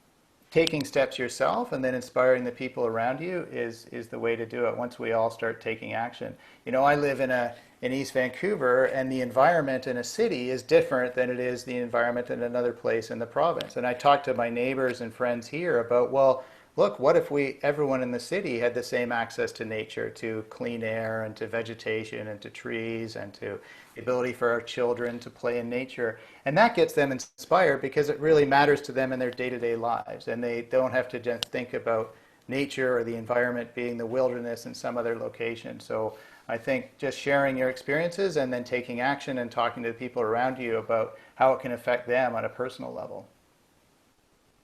taking steps yourself and then inspiring the people around you is the way to do it once we all start taking action. You know, I live in East Vancouver, and the environment in a city is different than it is the environment in another place in the province. And I talk to my neighbors and friends here about, well, look, what if everyone in the city had the same access to nature, to clean air and to vegetation and to trees and to the ability for our children to play in nature? And that gets them inspired because it really matters to them in their day-to-day lives. And they don't have to just think about nature or the environment being the wilderness in some other location. So I think just sharing your experiences and then taking action and talking to the people around you about how it can affect them on a personal level.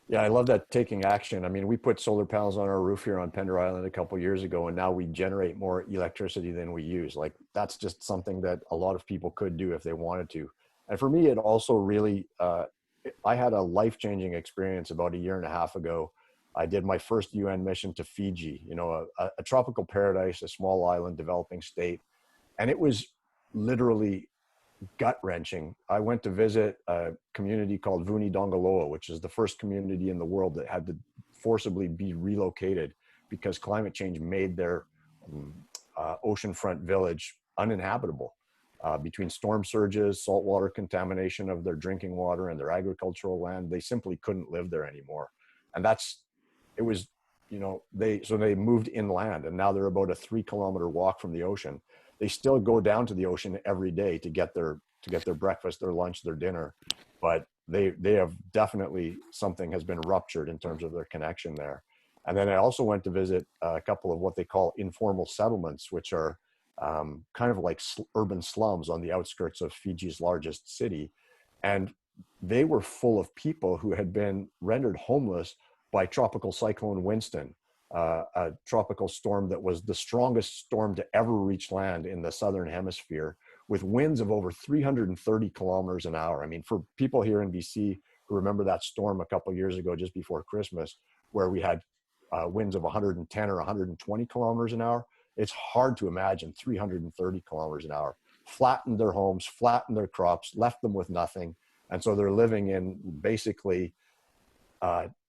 Yeah, I love that, taking action. I mean, we put solar panels on our roof here on Pender Island a couple of years ago, and now we generate more electricity than we use. Like, that's just something that a lot of people could do if they wanted to. And for me, it also really, I had a life-changing experience about a year and a half ago. I did my first UN mission to Fiji, you know, a tropical paradise, a small island, developing state. And it was literally gut-wrenching. I went to visit a community called Vuni Dongaloa, which is the first community in the world that had to forcibly be relocated because climate change made their oceanfront village uninhabitable. Between storm surges, saltwater contamination of their drinking water and their agricultural land, they simply couldn't live there anymore. And it was, you know, so they moved inland, and now they're about a 3-kilometer walk from the ocean. They still go down to the ocean every day to get their breakfast, their lunch, their dinner, but they have definitely, something has been ruptured in terms of their connection there. And then I also went to visit a couple of what they call informal settlements, which are kind of like urban slums on the outskirts of Fiji's largest city, and they were full of people who had been rendered homeless by Tropical Cyclone Winston. A tropical storm that was the strongest storm to ever reach land in the southern hemisphere, with winds of over 330 kilometers an hour. I mean, for people here in BC who remember that storm a couple of years ago, just before Christmas, where we had winds of 110 or 120 kilometers an hour, it's hard to imagine 330 kilometers an hour. Flattened their homes, flattened their crops, left them with nothing. And so they're living in basically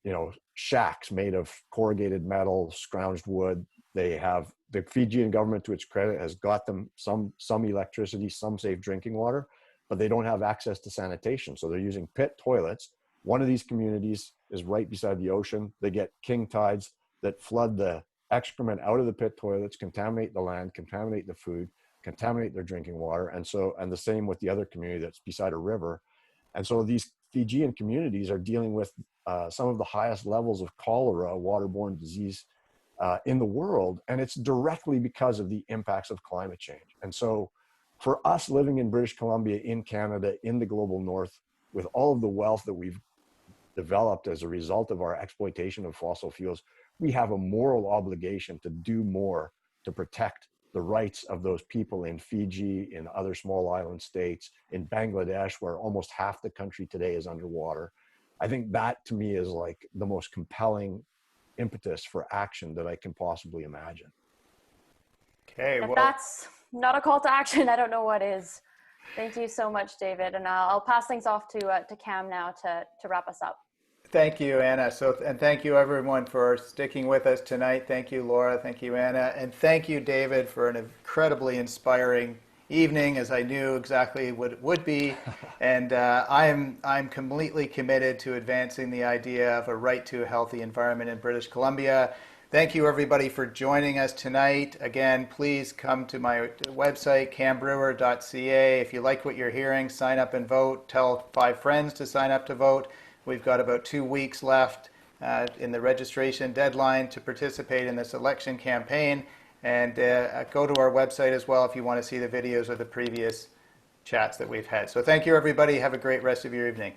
you know, shacks made of corrugated metal, scrounged wood. They have, the Fijian government, to its credit, has got them some electricity, some safe drinking water, but they don't have access to sanitation. So they're using pit toilets. One of these communities is right beside the ocean. They get king tides that flood the excrement out of the pit toilets, contaminate the land, contaminate the food, contaminate their drinking water. And the same with the other community that's beside a river. And so these Fijian communities are dealing with some of the highest levels of cholera, a waterborne disease, in the world. And it's directly because of the impacts of climate change. And so for us living in British Columbia, in Canada, in the global north, with all of the wealth that we've developed as a result of our exploitation of fossil fuels, we have a moral obligation to do more to protect the rights of those people in Fiji, in other small island states, in Bangladesh, where almost half the country today is underwater. I think that, to me, is like the most compelling impetus for action that I can possibly imagine. Okay, If well, that's not a call to action, I don't know what is. Thank you so much, David. And I'll pass things off to Cam now to wrap us up. thank you, Anna. And thank you everyone for sticking with us tonight. Thank you, Laura. Thank you, Anna. And thank you, David, for an incredibly inspiring evening, as I knew exactly what it would be. And I'm completely committed to advancing the idea of a right to a healthy environment in British Columbia. Thank you, everybody, for joining us tonight. Again, please come to my website, cambrewer.ca. If you like what you're hearing, sign up and vote. Tell 5 friends to sign up to vote. We've got about 2 weeks left in the registration deadline to participate in this election campaign. And go to our website as well if you want to see the videos of the previous chats that we've had. So thank you, everybody. Have a great rest of your evening.